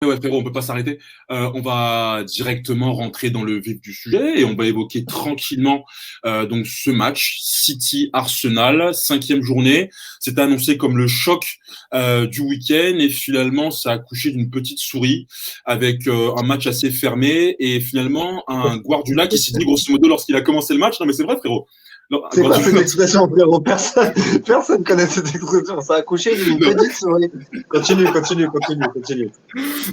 ouais, frérot, on peut pas s'arrêter. On va directement rentrer dans le vif du sujet et on va évoquer tranquillement donc ce match City-Arsenal, 5e journée. C'était annoncé comme le choc du week-end et finalement ça a accouché d'une petite souris avec un match assez fermé et finalement un Guardiola qui s'est dit grosso modo lorsqu'il a commencé le match, non mais c'est vrai frérot. Non, C'est quoi cette Guardiola, expression, frérot? Personne connaît cette expression. Ça a accouché d'une non, petite souris. Continue.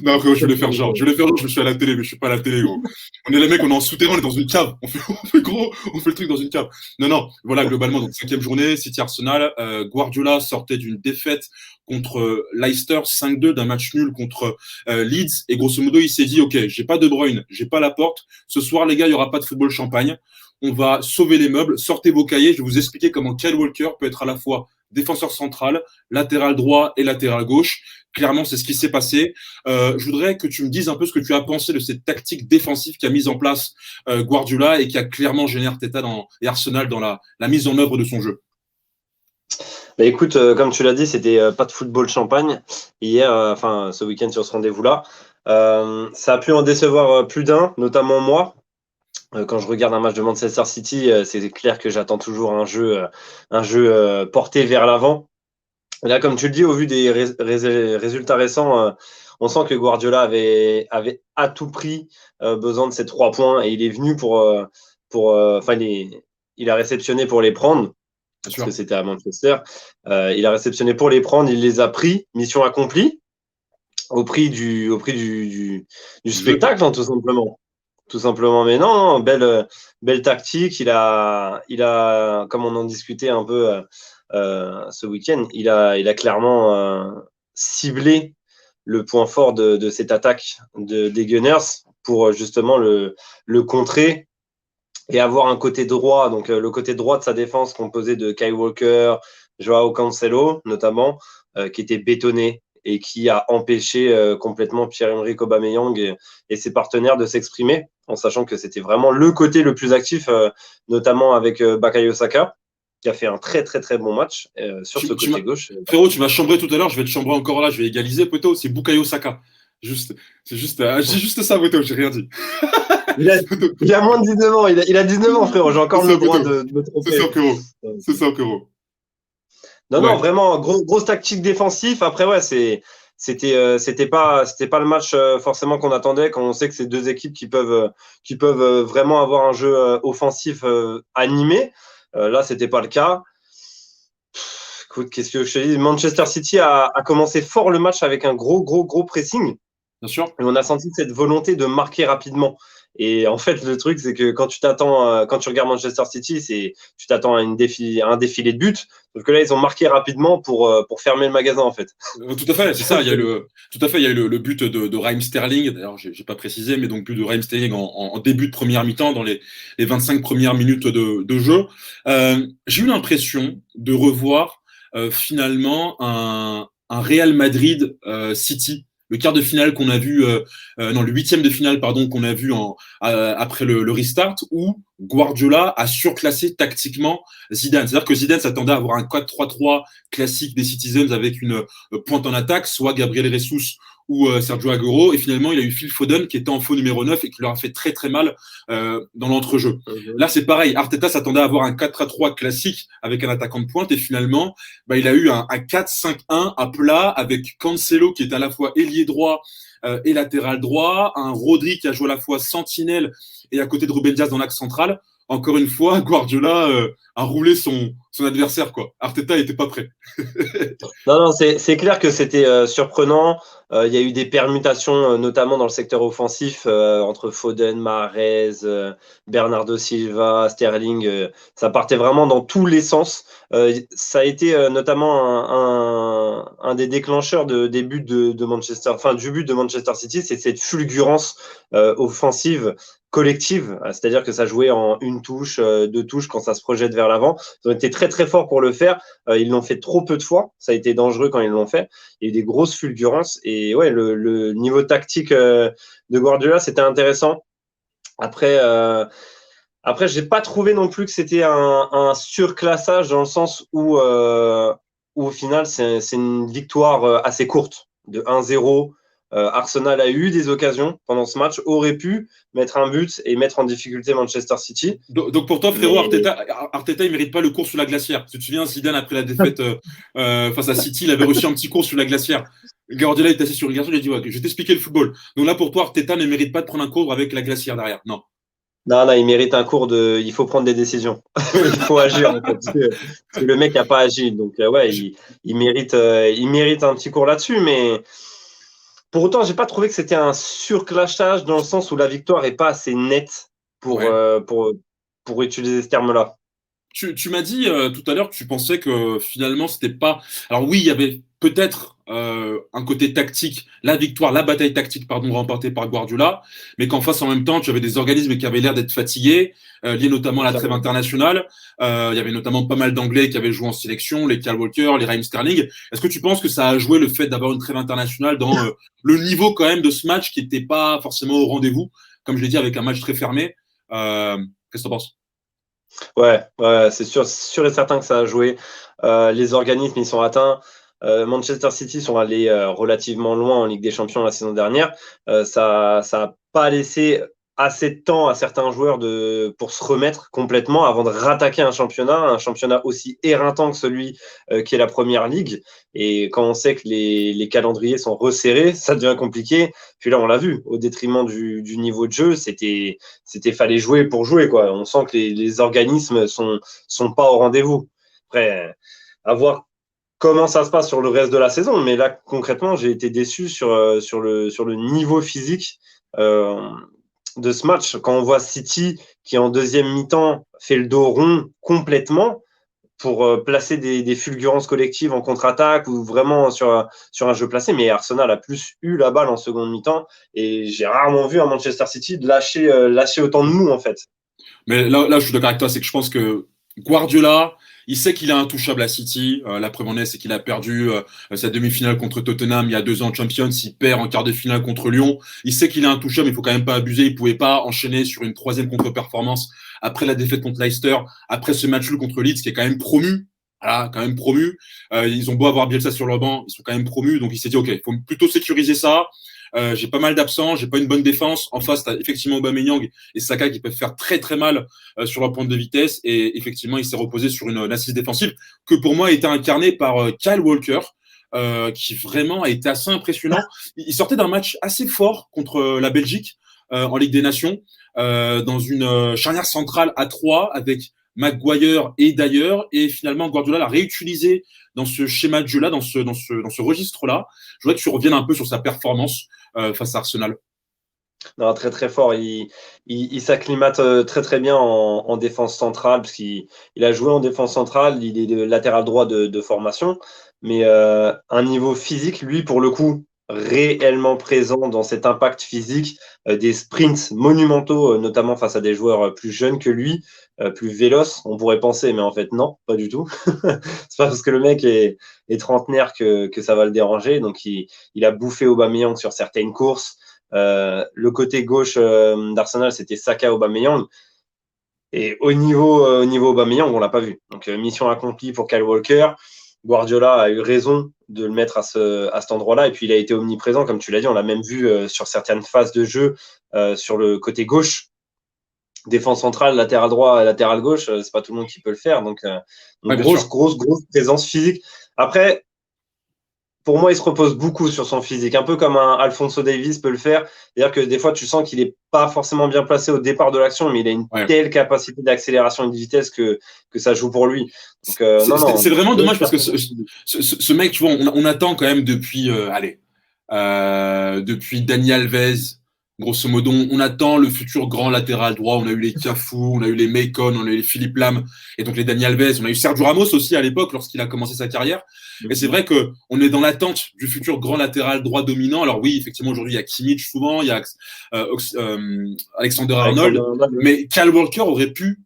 non, frérot, je voulais faire genre. Je voulais faire genre, je suis à la télé, mais je suis pas à la télé, gros. On est les mecs, on est en souterrain, on est dans une cave. On fait le truc dans une cave. Non, voilà, globalement, donc 5e journée, City Arsenal. Guardiola sortait d'une défaite contre Leicester 5-2 d'un match nul contre Leeds. Et grosso modo, il s'est dit, OK, j'ai pas De Bruyne, j'ai pas Laporte. Ce soir, les gars, il y aura pas de football champagne. On va sauver les meubles. Sortez vos cahiers. Je vais vous expliquer comment Kyle Walker peut être à la fois défenseur central, latéral droit et latéral gauche. Clairement, c'est ce qui s'est passé. Je voudrais que tu me dises un peu ce que tu as pensé de cette tactique défensive qu'a mise en place Guardiola et qui a clairement gêné Arteta et Arsenal dans la mise en œuvre de son jeu. Bah écoute, comme tu l'as dit, c'était pas de football champagne hier, ce week-end sur ce rendez-vous-là. Ça a pu en décevoir plus d'un, notamment moi. Quand je regarde un match de Manchester City, c'est clair que j'attends toujours un jeu porté vers l'avant. Et là, comme tu le dis, au vu des résultats récents, on sent que Guardiola avait à tout prix besoin de ces 3 points et il est venu il a réceptionné pour les prendre parce que c'était à Manchester. Il a réceptionné pour les prendre, il les a pris, mission accomplie au prix du spectacle, hein, tout simplement. Tout simplement, mais non, belle tactique. Il a, comme on en discutait un peu ce week-end, il a clairement ciblé le point fort de cette attaque des Gunners pour justement le contrer et avoir un côté droit, donc le côté droit de sa défense composé de Kyle Walker, Joao Cancelo notamment, qui était bétonné et qui a empêché complètement Pierre-Emerick Aubameyang et ses partenaires de s'exprimer, en sachant que c'était vraiment le côté le plus actif, notamment avec Bukayo Saka, qui a fait un très très très bon match sur ce côté gauche. Frérot, tu m'as chambré tout à l'heure, je vais te chambrer encore là, je vais égaliser, poteau, c'est Bukayo Saka. C'est juste ça, poteau, j'ai rien dit. Il a moins de 19 ans, il a 19 ans, frérot, j'ai encore le droit de me tromper. C'est ça, frérot. Non, vraiment, grosse tactique défensif. Après, ouais, c'était pas le match forcément qu'on attendait quand on sait que c'est deux équipes qui peuvent vraiment avoir un jeu offensif animé. Là, c'était pas le cas. Écoute, qu'est-ce que je te dis? Manchester City a commencé fort le match avec un gros pressing. Bien sûr. Et on a senti cette volonté de marquer rapidement. Et en fait, le truc, c'est que quand tu regardes Manchester City, tu t'attends à un défilé de buts. Sauf que là, ils ont marqué rapidement pour fermer le magasin, en fait. Tout à fait, c'est ça. Il y a eu le but de Raheem Sterling. D'ailleurs, j'ai pas précisé, mais donc but de Raheem Sterling en début de première mi-temps, dans les 25 premières minutes de jeu. J'ai eu l'impression de revoir finalement un Real Madrid City. Le quart de finale qu'on a vu, le 8e de finale, pardon, qu'on a vu après le restart, où Guardiola a surclassé tactiquement Zidane. C'est-à-dire que Zidane s'attendait à avoir un 4-3-3 classique des Citizens avec une pointe en attaque, soit Gabriel Jesus ou Sergio Aguero, et finalement il a eu Phil Foden qui était en faux numéro 9 et qui leur a fait très très mal dans l'entrejeu. Là c'est pareil, Arteta s'attendait à avoir un 4-3 classique avec un attaquant de pointe et finalement il a eu un 4-5-1 à plat avec Cancelo qui est à la fois ailier droit et latéral droit, un Rodri qui a joué à la fois sentinelle et à côté de Ruben Dias dans l'axe central. Encore une fois, Guardiola a roulé son adversaire, quoi. Arteta n'était pas prêt. Non, c'est clair que c'était surprenant. Il y a eu des permutations, notamment dans le secteur offensif, entre Foden, Mahrez, Bernardo Silva, Sterling. Ça partait vraiment dans tous les sens. Ça a été notamment un des déclencheurs des buts de Manchester, enfin du but de Manchester City, c'est cette fulgurance offensive collective, c'est-à-dire que ça jouait en une touche, deux touches quand ça se projette vers l'avant. Ils ont été très très forts pour le faire. Ils l'ont fait trop peu de fois. Ça a été dangereux quand ils l'ont fait. Il y a eu des grosses fulgurances. Et ouais, le niveau tactique de Guardiola, c'était intéressant. Après, j'ai pas trouvé non plus que c'était un surclassage dans le sens où au final, c'est une victoire assez courte de 1-0. Arsenal a eu des occasions pendant ce match, aurait pu mettre un but et mettre en difficulté Manchester City. Donc pour toi, frérot, Arteta, il mérite pas le cours sous la glacière. Tu te souviens, Zidane, après la défaite face à City, il avait reçu un petit cours sous la glacière. Guardiola est assis sur une glacière, il a dit ouais, je vais t'expliquer le football. Donc là, pour toi, Arteta ne mérite pas de prendre un cours avec la glacière derrière. Non. Non, il mérite un cours de. Il faut prendre des décisions. Il faut agir, en fait, parce que le mec n'a pas agi. Donc, ouais, il mérite un petit cours là-dessus. Mais pour autant, j'ai pas trouvé que c'était un surclashage dans le sens où la victoire est pas assez nette pour utiliser ce terme-là. Tu m'as dit tout à l'heure que tu pensais que finalement, c'était pas. Alors oui, il y avait peut-être un côté tactique, la victoire, la bataille tactique, pardon, remportée par Guardiola, mais qu'en face, en même temps, tu avais des organismes qui avaient l'air d'être fatigués, liés notamment à la trêve internationale. Il y avait notamment pas mal d'Anglais qui avaient joué en sélection, les Kyle Walker, les Raheem Sterling. Est-ce que tu penses que ça a joué le fait d'avoir une trêve internationale dans le niveau quand même de ce match qui n'était pas forcément au rendez-vous, comme je l'ai dit, avec un match très fermé qu'est-ce que tu en penses? Ouais, c'est sûr et certain que ça a joué. Les organismes, ils sont atteints. Manchester City sont allés relativement loin en Ligue des Champions la saison dernière. Ça n'a pas laissé assez de temps à certains joueurs pour se remettre complètement avant de rattaquer un championnat aussi éreintant que celui qui est la Première Ligue. Et quand on sait que les calendriers sont resserrés, ça devient compliqué. Puis là, on l'a vu, au détriment du niveau de jeu, fallait jouer pour jouer, quoi. On sent que les organismes sont pas au rendez-vous. Après, à voir comment ça se passe sur le reste de la saison. Mais là, concrètement, j'ai été déçu sur le niveau physique de ce match. Quand on voit City qui, en deuxième mi-temps, fait le dos rond complètement pour placer des fulgurances collectives en contre-attaque ou vraiment sur un jeu placé. Mais Arsenal a plus eu la balle en seconde mi-temps et j'ai rarement vu un Manchester City lâcher autant de mou, en fait. Mais là, je suis d'accord avec toi, c'est que je pense que Guardiola, il sait qu'il est intouchable à City. La preuve en est, c'est qu'il a perdu sa demi-finale contre Tottenham il y a 2 ans en Champions. Il perd en quart de finale contre Lyon. Il sait qu'il est intouchable, mais il faut quand même pas abuser. Il pouvait pas enchaîner sur une 3e contre-performance après la défaite contre Leicester, après ce match-là contre Leeds, qui est quand même promu. Voilà, quand même promu. Ils ont beau avoir Bielsa sur le banc, ils sont quand même promus. Donc il s'est dit, OK, il faut plutôt sécuriser ça. J'ai pas mal d'absents, j'ai pas une bonne défense. En face, t'as effectivement Aubameyang et Saka qui peuvent faire très très mal sur leur pointe de vitesse. Et effectivement, il s'est reposé sur une assise défensive que pour moi était incarnée par Kyle Walker, qui vraiment a été assez impressionnant. Il sortait d'un match assez fort contre la Belgique en Ligue des Nations, dans une charnière centrale à 3 avec Maguire et d'ailleurs, et finalement Guardiola l'a réutilisé dans ce schéma de jeu-là, dans ce registre-là. Je voudrais que tu reviennes un peu sur sa performance face à Arsenal. Non, très très fort. Il s'acclimate très très bien en défense centrale, parce qu'il a joué en défense centrale, il est latéral droit de formation, mais un niveau physique, lui, pour le coup, réellement présent dans cet impact physique, des sprints monumentaux, notamment face à des joueurs plus jeunes que lui, plus véloces, on pourrait penser, mais en fait non, pas du tout. C'est pas parce que le mec est trentenaire que ça va le déranger. Donc il a bouffé Aubameyang sur certaines courses. Le côté gauche d'Arsenal, c'était Saka, Aubameyang. Et au niveau Aubameyang, on l'a pas vu. Donc mission accomplie pour Kyle Walker. Guardiola a eu raison de le mettre à cet endroit-là. Et puis il a été omniprésent, comme tu l'as dit. On l'a même vu sur certaines phases de jeu sur le côté gauche. Défense centrale, latéral droit, latéral gauche, c'est pas tout le monde qui peut le faire. Donc Ouais, grosse présence physique. Après, pour moi, il se repose beaucoup sur son physique, un peu comme un Alphonso Davies peut le faire. C'est-à-dire que des fois, tu sens qu'il n'est pas forcément bien placé au départ de l'action, mais il a une telle capacité d'accélération et de vitesse que ça joue pour lui. Donc, c'est vraiment dommage parce que ce mec, tu vois, on attend quand même depuis, depuis Dani Alves. Grosso modo, on attend le futur grand latéral droit. On a eu les Cafu, on a eu les Macon, on a eu les Philippe Lam, et donc les Dani Alves. On a eu Sergio Ramos aussi à l'époque lorsqu'il a commencé sa carrière. Et c'est vrai que on est dans l'attente du futur grand latéral droit dominant. Alors oui, effectivement, aujourd'hui il y a Kimmich souvent, il y a Alexander Arnold, mais Kyle Walker aurait pu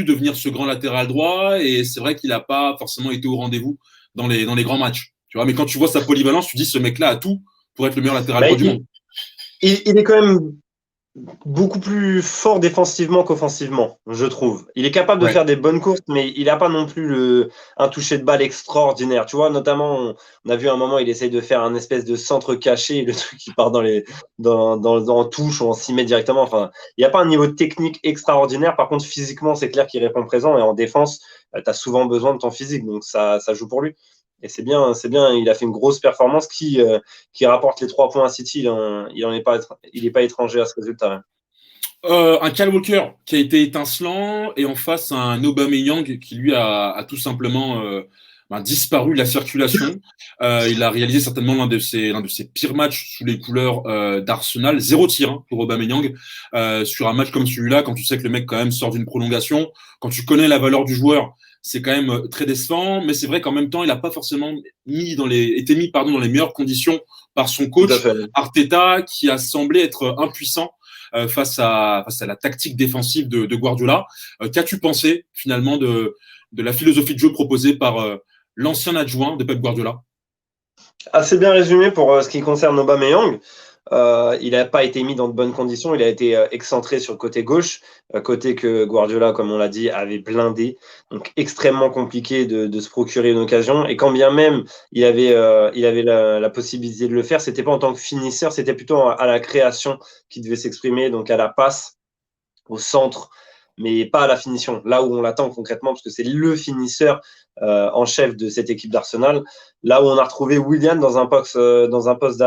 devenir ce grand latéral droit. Et c'est vrai qu'il n'a pas forcément été au rendez-vous dans les grands matchs. Tu vois, mais quand tu vois sa polyvalence, tu dis ce mec-là a tout pour être le meilleur latéral droit du monde. Il est quand même beaucoup plus fort défensivement qu'offensivement, je trouve. Il est capable de faire des bonnes courses, mais il n'a pas non plus un toucher de balle extraordinaire. Tu vois, notamment, on a vu un moment, il essaye de faire un espèce de centre caché, le truc qui part en touche ou en 6 mètres directement. Enfin, il n'y a pas un niveau technique extraordinaire. Par contre, physiquement, c'est clair qu'il répond présent. Et en défense, tu as souvent besoin de ton physique. Donc, ça joue pour lui. Et c'est bien. Il a fait une grosse performance qui rapporte les 3 points à City. Il n'est pas étranger à ce résultat. Un Kyle Walker qui a été étincelant et en face un Aubameyang qui lui a tout simplement disparu de la circulation. Il a réalisé certainement l'un de ses pires matchs sous les couleurs d'Arsenal. 0 tir pour Aubameyang sur un match comme celui-là, quand tu sais que le mec quand même sort d'une prolongation, quand tu connais la valeur du joueur, c'est quand même très décevant. Mais c'est vrai qu'en même temps, il n'a pas forcément été mis dans les meilleures conditions par son coach Arteta, qui a semblé être impuissant face à la tactique défensive de Guardiola. Qu'as-tu pensé finalement de la philosophie de jeu proposée par l'ancien adjoint de Pep Guardiola? Assez bien résumé pour ce qui concerne Aubameyang. Il n'a pas été mis dans de bonnes conditions. Il a été excentré sur le côté gauche, côté que Guardiola, comme on l'a dit, avait blindé. Donc extrêmement compliqué de se procurer une occasion. Et quand bien même il avait la possibilité de le faire, c'était pas en tant que finisseur, c'était plutôt à la création qu'il devait s'exprimer, donc à la passe, au centre, mais pas à la finition. Là où on l'attend concrètement, parce que c'est le finisseur en chef de cette équipe d'Arsenal. Là où on a retrouvé Willian dans un poste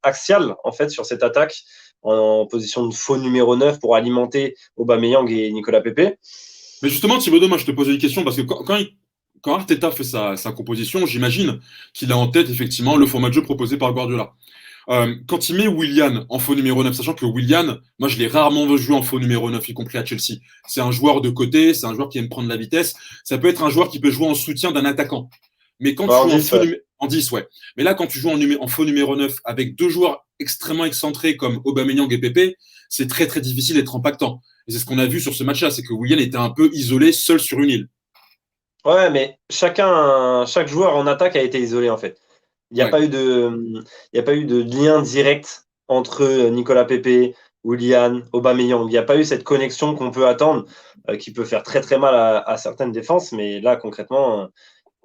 axial en fait sur cette attaque en position de faux numéro 9 pour alimenter Aubameyang et Nicolas Pepe. Mais justement, Thibaudot, moi je te pose une question parce que quand Arteta fait sa composition, j'imagine qu'il a en tête effectivement le format de jeu proposé par Guardiola. Quand il met Willian en faux numéro 9, sachant que Willian, moi je l'ai rarement vu jouer en faux numéro 9, y compris à Chelsea. C'est un joueur de côté, c'est un joueur qui aime prendre la vitesse. Ça peut être un joueur qui peut jouer en soutien d'un attaquant. Mais quand tu joues en 10, ouais. Mais là, quand tu joues en faux numéro 9 avec deux joueurs extrêmement excentrés comme Aubameyang et Pepe, c'est très très difficile d'être impactant. Et c'est ce qu'on a vu sur ce match-là, c'est que Willian était un peu isolé, seul sur une île. Ouais, mais chaque joueur en attaque a été isolé en fait. Il n'y a pas eu de lien direct entre Nicolas Pepe, Willian, Aubameyang. Il n'y a pas eu cette connexion qu'on peut attendre, qui peut faire très très mal à certaines défenses. Mais là, concrètement,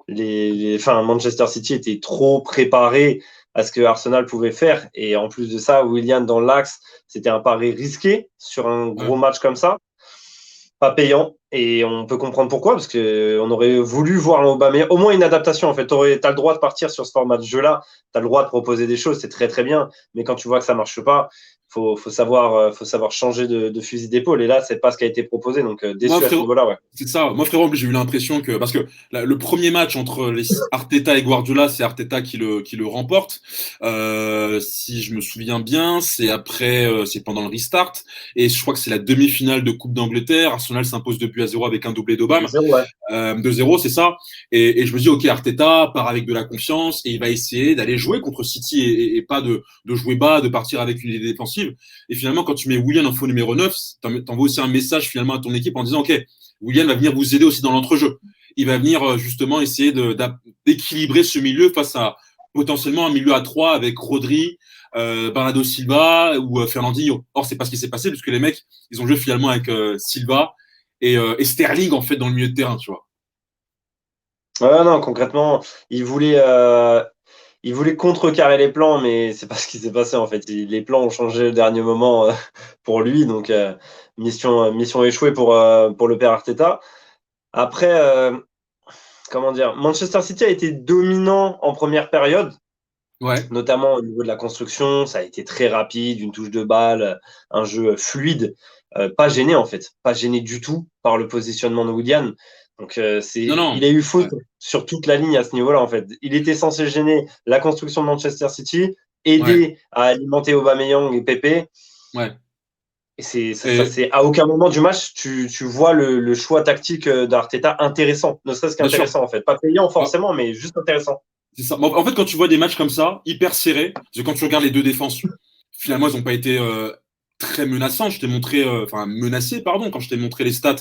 Manchester City était trop préparé à ce que Arsenal pouvait faire. Et en plus de ça, Willian dans l'axe, c'était un pari risqué sur un gros match comme ça. Pas payant. Et on peut comprendre pourquoi, parce qu'on aurait voulu voir Aubameyang, au moins une adaptation en fait. Tu as le droit de partir sur ce format de jeu-là, tu as le droit de proposer des choses, c'est très très bien, mais quand tu vois que ça marche pas, faut savoir changer de fusil d'épaule, et là c'est pas ce qui a été proposé, donc déçu à ce niveau-là. Ouais. C'est ça, moi frérot, j'ai eu l'impression que, parce que le premier match entre Arteta et Guardiola, c'est Arteta qui le remporte, si je me souviens bien, c'est pendant le restart, et je crois que c'est la demi-finale de Coupe d'Angleterre, Arsenal s'impose 2-0 avec un doublé d'Aubame. 2-0, c'est ça. Et je me dis, ok, Arteta part avec de la confiance et il va essayer d'aller jouer contre City et pas de jouer bas, de partir avec une idée défensive. Et finalement, quand tu mets Willian en faux numéro 9, t'envoies aussi un message finalement à ton équipe en disant, ok, Willian va venir vous aider aussi dans l'entrejeu. Il va venir justement essayer d'équilibrer ce milieu face à potentiellement un milieu à 3 avec Rodri, Bernardo Silva ou Fernandinho. Or, c'est pas ce qui s'est passé puisque les mecs, ils ont joué finalement avec Silva et Sterling en fait dans le milieu de terrain, tu vois. Ouais, non, concrètement, il voulait contrecarrer les plans, mais c'est pas ce qui s'est passé en fait. Les plans ont changé au dernier moment pour lui, donc mission échouée pour le père Arteta. Après, comment dire, Manchester City a été dominant en première période. Ouais. Notamment au niveau de la construction, ça a été très rapide, une touche de balle, un jeu fluide, pas gêné en fait, pas gêné du tout par le positionnement de Willian. Donc il a eu faute sur toute la ligne à ce niveau-là en fait. Il était censé gêner la construction de Manchester City, aider à alimenter Aubameyang et Pepe. Ouais. Et c'est à aucun moment du match tu vois le choix tactique d'Arteta intéressant, ne serait-ce qu'intéressant en fait, pas payant forcément, mais juste intéressant. C'est ça. En fait, quand tu vois des matchs comme ça, hyper serrés, parce que quand tu regardes les deux défenses, finalement, elles n'ont pas été très menaçant. Je t'ai montré, menacé, pardon, quand je t'ai montré les stats.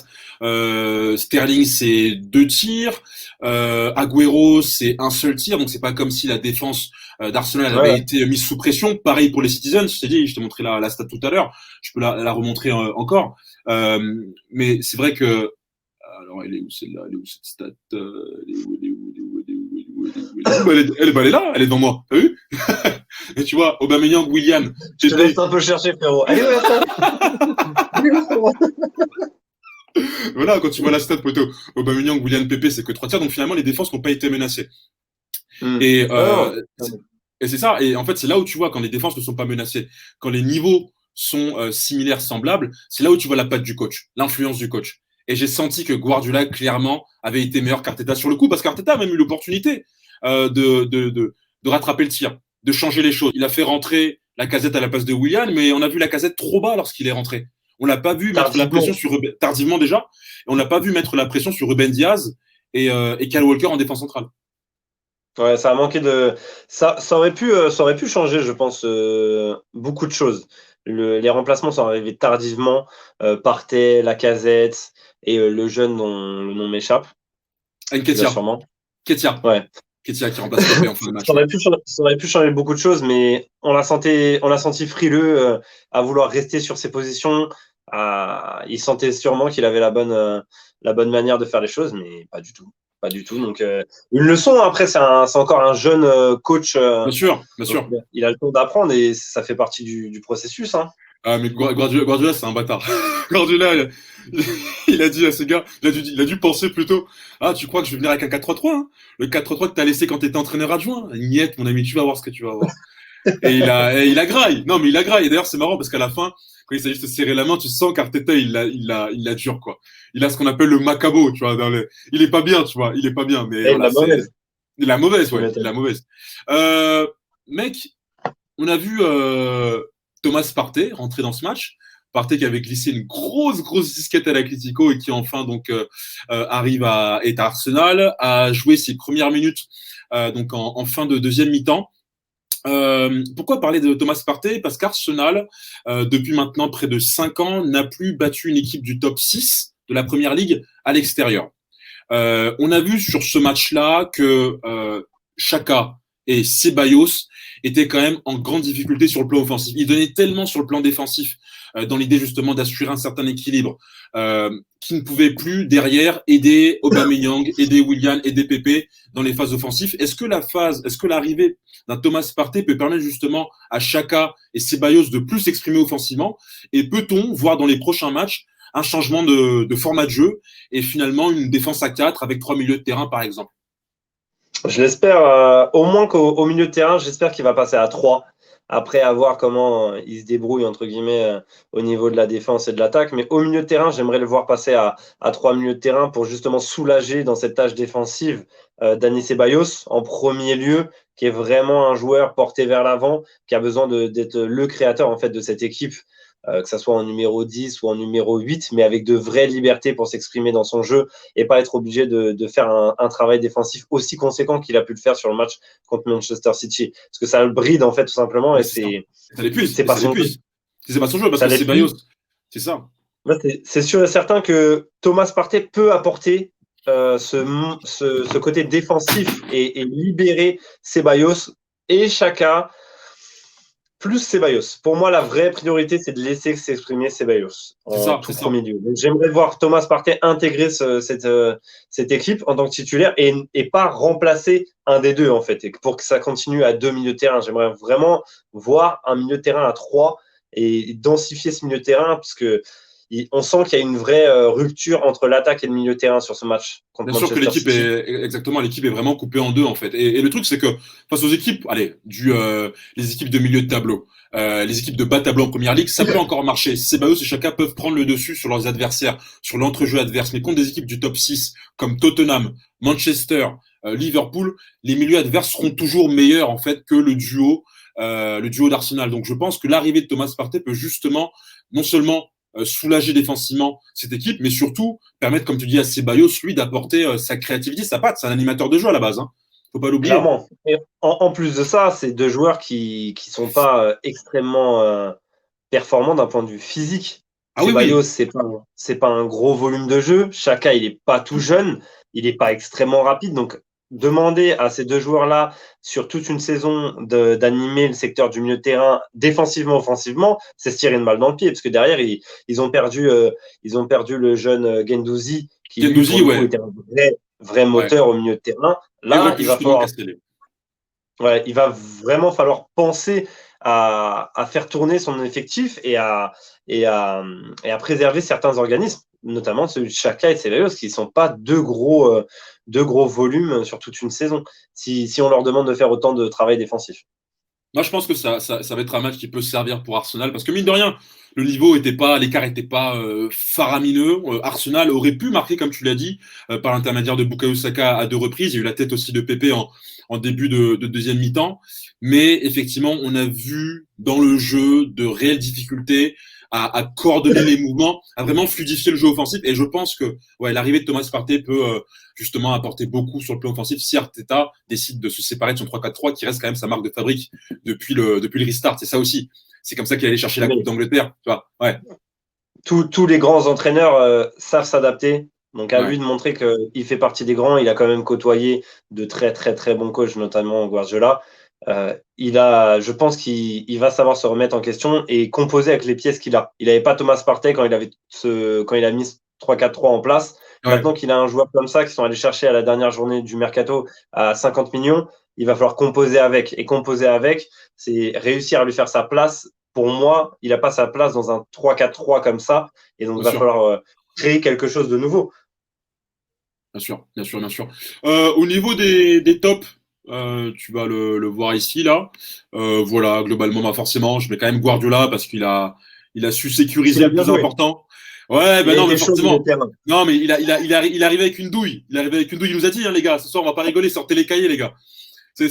Sterling, c'est 2 tirs. Agüero, c'est un seul tir. Donc, c'est pas comme si la défense d'Arsenal avait Ouais. été mise sous pression. Pareil pour les Citizens. Je t'ai montré la stat tout à l'heure. Je peux la remontrer encore. Mais c'est vrai que alors, elle est où celle-là? Elle est où cette stat? Elle est où? Elle est où? Elle est où? Elle est où? Elle est où? Elle est où? Elle est où? Elle est là, elle est devant moi. T'as vu? Et tu vois, Aubameyang, Willian, Je te laisse Pepe. un peu chercher, frérot. Allez, ouais, ça. Voilà, quand tu vois la stat, poteau, Aubameyang, Willian, Pepe, c'est que 3 tiers. Donc finalement, les défenses n'ont pas été menacées. Et, Non, et c'est ça. Et en fait, c'est là où tu vois quand les défenses ne sont pas menacées, quand les niveaux sont similaires, semblables, c'est là où tu vois la patte du coach, l'influence du coach. Et j'ai senti que Guardiola, clairement, avait été meilleur qu'Arteta sur le coup, parce qu'Arteta a même eu l'opportunité de rattraper le tir, de changer les choses. Il a fait rentrer la casette à la place de Willian, mais on a vu la casette trop bas lorsqu'il est rentré. On l'a pas vu mettre la pression tardivement. sur tardivement déjà, et on l'a pas vu mettre la pression sur Ruben Diaz et Kyle Walker en défense centrale. Ouais, ça a manqué de. Ça aurait pu changer, je pense, beaucoup de choses. Les remplacements sont arrivés tardivement. Partey, Lacazette et le jeune dont le nom m'échappe. Tu l'as Nketiah, sûrement. Ketia, Ouais. Ketia qui remplace Pepe en fin de match. Ouais. Ça aurait pu changer beaucoup de choses, mais on l'a senti frileux à vouloir rester sur ses positions. Il sentait sûrement qu'il avait la bonne manière de faire les choses, mais pas du tout. Pas du tout. Donc, une leçon. Après, c'est encore un jeune coach. Bien sûr, bien Donc, sûr. il a le temps d'apprendre et ça fait partie du processus. Hein. Ah, mais Guardiola, c'est un bâtard. Guardiola, il a dit à ses gars, il a dû penser plutôt, ah, tu crois que je vais venir avec un 4-3-3, hein? Le 4-3-3 que t'as laissé quand t'étais entraîneur adjoint? Niette, mon ami, tu vas voir ce que tu vas voir. Et il a graille. Non, mais il a graille. Et d'ailleurs, c'est marrant parce qu'à la fin, quand il s'agit de se serrer la main, tu sens qu'Arteta, il la dure, quoi. Il a ce qu'on appelle le macabo, tu vois, il est pas bien, tu vois, il est pas bien, mais Et voilà, la mauvaise. il est la mauvaise, Tu ouais, il est m'étonnes. la mauvaise. Mec, on a vu Thomas Partey rentrer dans ce match. Partey qui avait glissé une grosse disquette à l'Atlético et qui enfin donc arrive à être à Arsenal, a joué ses premières minutes donc en fin de deuxième mi-temps. Pourquoi parler de Thomas Partey? Parce qu'Arsenal, depuis maintenant près de 5 ans, n'a plus battu une équipe du top 6 de la Première Ligue à l'extérieur. On a vu sur ce match-là que Xhaka et Ceballos étaient quand même en grande difficulté sur le plan offensif. Ils donnaient tellement sur le plan défensif, dans l'idée justement d'assurer un certain équilibre, qu'ils ne pouvaient plus derrière aider Aubameyang, aider Willian, aider Pepe dans les phases offensives. Est-ce que l'arrivée d'un Thomas Partey peut permettre justement à Xhaka et Ceballos de plus s'exprimer offensivement? Et peut-on voir dans les prochains matchs un changement de format de jeu et finalement une défense à 4 avec 3 milieux de terrain, par exemple? Je l'espère, au moins qu'au milieu de terrain, j'espère qu'il va passer à 3 après à voir comment il se débrouille, entre guillemets, au niveau de la défense et de l'attaque. Mais au milieu de terrain, j'aimerais le voir passer à 3 milieux de terrain pour justement soulager dans cette tâche défensive Dani Ceballos en premier lieu, qui est vraiment un joueur porté vers l'avant, qui a besoin d'être le créateur en fait de cette équipe. Que ça soit en numéro 10 ou en numéro 8, mais avec de vraies libertés pour s'exprimer dans son jeu et pas être obligé de faire un travail défensif aussi conséquent qu'il a pu le faire sur le match contre Manchester City. Parce que ça le bride, en fait, tout simplement, Mais et c'est ça. c'est pas Ça son jeu. l'épuise. C'est pas son jeu parce Ça que c'est Bayos. l'épuise. C'est ça. Là, c'est sûr et certain que Thomas Partey peut apporter ce côté défensif et libérer Ceballos et Xhaka plus Ceballos. Pour moi, la vraie priorité, c'est de laisser s'exprimer Ceballos C'est en ça. tout C'est ça. premier lieu. Donc, j'aimerais voir Thomas Partey intégrer cette équipe en tant que titulaire et pas remplacer un des deux, en fait, et pour que ça continue à 2 milieux de terrain. J'aimerais vraiment voir un milieu de terrain à 3 et densifier ce milieu de terrain parce que on sent qu'il y a une vraie rupture entre l'attaque et le milieu de terrain sur ce match contre Bien sûr que Manchester City. l'équipe est vraiment coupée en deux en fait. Et le truc c'est que face aux équipes, allez, les équipes de milieu de tableau, les équipes de bas tableau en première ligue, ça peut encore marcher. Ceballos et Xhaka peuvent prendre le dessus sur leurs adversaires, sur l'entrejeu adverse. Mais contre des équipes du top 6 comme Tottenham, Manchester, Liverpool, les milieux adverses seront toujours meilleurs en fait que le duo d'Arsenal. Donc je pense que l'arrivée de Thomas Partey peut justement non seulement soulager défensivement cette équipe, mais surtout permettre, comme tu dis, à Ceballos, lui, d'apporter sa créativité, sa patte. C'est un animateur de jeu à la base, hein. Faut pas l'oublier. Clairement. Et en plus de ça, c'est deux joueurs qui sont pas extrêmement performant d'un point de vue physique. Ah oui, Ceballos, oui. c'est pas un gros volume de jeu. Xhaka, il est pas tout jeune, il est pas extrêmement rapide. Donc, demander à ces deux joueurs-là, sur toute une saison, d'animer le secteur du milieu de terrain défensivement, offensivement, c'est se tirer une balle dans le pied. Parce que derrière, ils ont perdu le jeune Guendouzi, qui lui, pour Guendouzi, le coup, ouais. était un vrai Ouais. moteur au milieu de terrain. Et aurait Là, pu justement casser les. il va vraiment falloir penser à faire tourner son effectif et à préserver certains organismes, notamment celui de Xhaka et Ceballos, qui ne sont pas deux gros volumes sur toute une saison, si on leur demande de faire autant de travail défensif. Moi, je pense que ça va être un match qui peut servir pour Arsenal parce que mine de rien, le niveau était pas, l'écart était pas faramineux. Arsenal aurait pu marquer, comme tu l'as dit, par l'intermédiaire de Bukayo Saka à 2 reprises. Il y a eu la tête aussi de Pepe en début de deuxième mi-temps. Mais effectivement, on a vu dans le jeu de réelles difficultés à coordonner les mouvements, à vraiment fluidifier le jeu offensif. Et je pense que ouais, l'arrivée de Thomas Partey peut justement apporter beaucoup sur le plan offensif si Arteta décide de se séparer de son 3-4-3 qui reste quand même sa marque de fabrique depuis le restart. C'est ça aussi. C'est comme ça qu'il allait chercher la Coupe d'Angleterre. Tu vois, ouais. Tous les grands entraîneurs savent s'adapter. Donc à Ouais. lui de montrer qu'il fait partie des grands. Il a quand même côtoyé de très très très bons coachs, notamment Guardiola. Je pense qu'il va savoir se remettre en question et composer avec les pièces qu'il a. Il n'avait pas Thomas Partey quand il a mis 3-4-3 en place. Ouais. Maintenant qu'il a un joueur comme ça, qui sont allés chercher à la dernière journée du mercato à 50 millions, il va falloir composer avec. Et composer avec, c'est réussir à lui faire sa place. Pour moi, il n'a pas sa place dans un 3-4-3 comme ça. Et donc, il va falloir créer quelque chose de nouveau. Bien sûr, bien sûr, bien sûr. Au niveau des tops, tu vas le voir ici, là. Voilà, globalement, bah forcément, je mets quand même Guardiola parce il a su sécuriser Il a le bien plus joué. important. Ouais, ben Il a non, mais été chaud sur le forcément. terrain. Non, mais il est arrivé avec une douille. Il est arrivé avec une douille. Il nous a dit, hein, les gars, ce soir, on va pas rigoler, sortez les cahiers, les gars.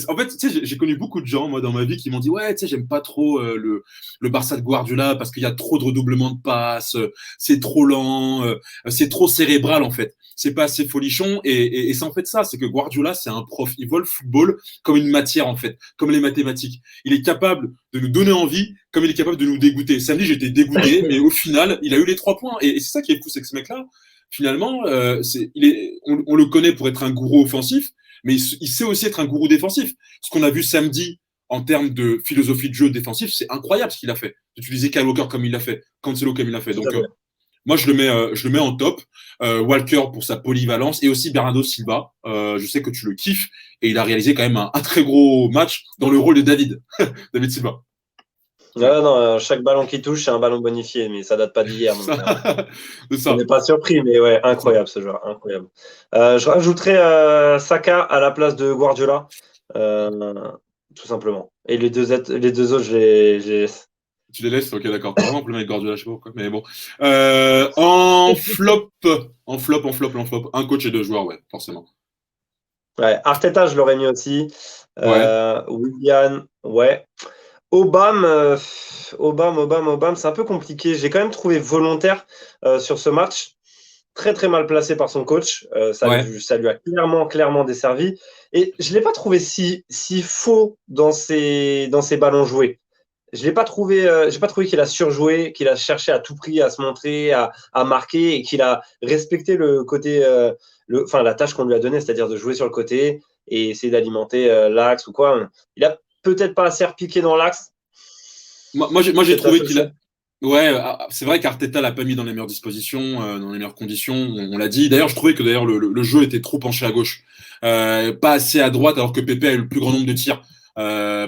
En fait, tu sais, j'ai connu beaucoup de gens, moi, dans ma vie, qui m'ont dit, ouais, tu sais, j'aime pas trop le Barça de Guardiola parce qu'il y a trop de redoublements de passes, c'est trop lent, c'est trop cérébral, en fait. C'est pas assez folichon. Et c'est en fait ça, c'est que Guardiola, c'est un prof. Il voit le football comme une matière, en fait, comme les mathématiques. Il est capable de nous donner envie, comme il est capable de nous dégoûter. Samedi, j'étais dégoûté, mais au final, il a eu les 3 points. Et c'est ça qui est fou, c'est que ce mec-là, finalement, on le connaît pour être un gourou offensif, mais il sait aussi être un gourou défensif. Ce qu'on a vu samedi en termes de philosophie de jeu défensif, c'est incroyable ce qu'il a fait. D'utiliser Kyle Walker comme il l'a fait, Cancelo comme il l'a fait. Donc, moi, je le mets en top. Walker pour sa polyvalence et aussi Bernardo Silva. Je sais que tu le kiffes et il a réalisé quand même un très gros match dans le rôle de David, David Silva. Non, chaque ballon qui touche, c'est un ballon bonifié, mais ça date pas d'hier. On n'est pas surpris, mais ouais, incroyable ce joueur, incroyable. Je rajouterais Saka à la place de Guardiola, tout simplement. Et les deux autres, je les laisse. Tu les laisses, ok, d'accord. T'as vraiment un problème avec Guardiola, je sais pas pourquoi, mais bon. En flop, un coach et 2 joueurs, ouais, forcément. Ouais, Arteta, je l'aurais mis aussi. Ouais. Willian, ouais. Obama, c'est un peu compliqué. J'ai quand même trouvé volontaire sur ce match, très très mal placé par son coach. Ça lui a clairement desservi. Et je l'ai pas trouvé si faux dans ses ballons joués. Je l'ai pas trouvé, j'ai pas trouvé qu'il a surjoué, qu'il a cherché à tout prix à se montrer, à marquer et qu'il a respecté le côté, la tâche qu'on lui a donnée, c'est-à-dire de jouer sur le côté et essayer d'alimenter l'axe ou quoi. Il a peut-être pas assez repiqué dans l'axe. Moi j'ai trouvé qu'il a. Ouais, c'est vrai qu'Arteta l'a pas mis dans les meilleures dispositions, dans les meilleures conditions. On l'a dit. D'ailleurs, je trouvais que le jeu était trop penché à gauche, pas assez à droite, alors que Pepe a eu le plus grand nombre de tirs.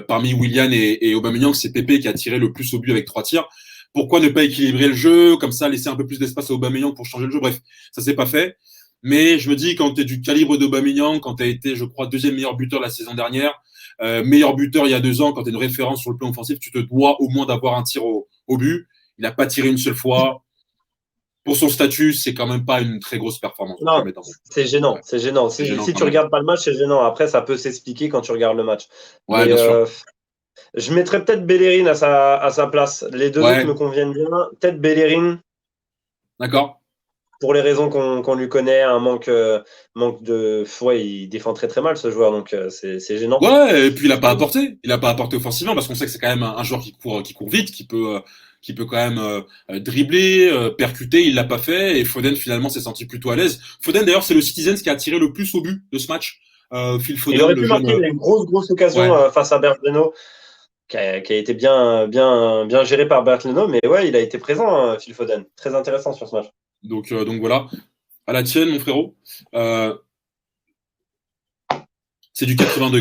Parmi Willian et Aubameyang, c'est Pepe qui a tiré le plus au but avec 3 tirs. Pourquoi ne pas équilibrer le jeu, comme ça, laisser un peu plus d'espace à Aubameyang pour changer le jeu? Bref, ça s'est pas fait. Mais je me dis, quand tu es du calibre d'Aubameyang, quand tu as été, je crois, 2e meilleur buteur la saison dernière, meilleur buteur il y a 2 ans, quand tu es une référence sur le plan offensif, tu te dois au moins d'avoir un tir au but. Il n'a pas tiré une seule fois. Pour son statut, c'est quand même pas une très grosse performance. Non, c'est gênant. Ouais. C'est gênant. Si tu regardes pas le match, c'est gênant. Après, ça peut s'expliquer quand tu regardes le match. Ouais, bien sûr. Je mettrais peut-être Bellerin à sa place. Les deux autres me conviennent bien. Peut-être Bellerin. D'accord. Pour les raisons qu'on lui connaît, un manque de. Ouais, il défend très très mal ce joueur, donc c'est gênant. Ouais, et puis il a pas apporté. Il a pas apporté offensivement parce qu'on sait que c'est quand même un joueur qui court vite, qui peut qui peut quand même dribbler, percuter. Il l'a pas fait et Foden finalement s'est senti plutôt à l'aise. Foden d'ailleurs c'est le Citizens qui a tiré le plus au but de ce match. Phil Foden, il aurait pu marquer, il a une grosse occasion face à Bernd Leno qui a été bien géré par Bernd Leno, mais ouais, il a été présent, Phil Foden. Très intéressant sur ce match. Donc voilà. À la tienne, mon frérot. C'est du 80 degrés.